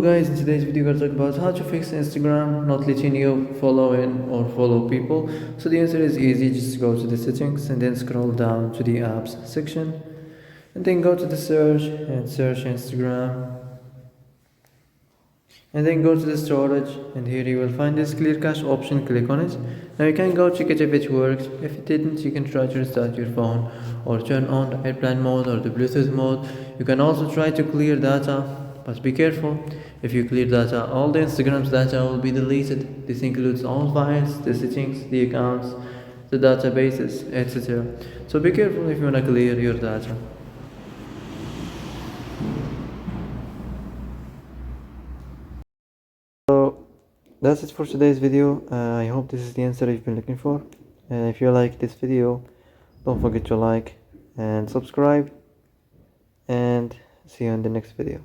Guys, in today's video we're going to talk about how to fix Instagram not letting you follow in or follow people. So the answer is easy. Just go to the settings and then scroll down to the apps section and then go to the search and search Instagram and then go to the storage, and here you will find this clear cache option. Click on it. Now you can go check it if it works. If it didn't, you can try to restart your phone or turn on the airplane mode or the Bluetooth mode. You can also try to clear data, but be careful. If you clear data, all the Instagram's data will be deleted. This includes all files, the settings, the accounts, the databases, etc. So be careful if you want to clear your data. So that's it for today's video. I hope this is the answer you've been looking for. And if you like this video, don't forget to like and subscribe, and see you in the next video.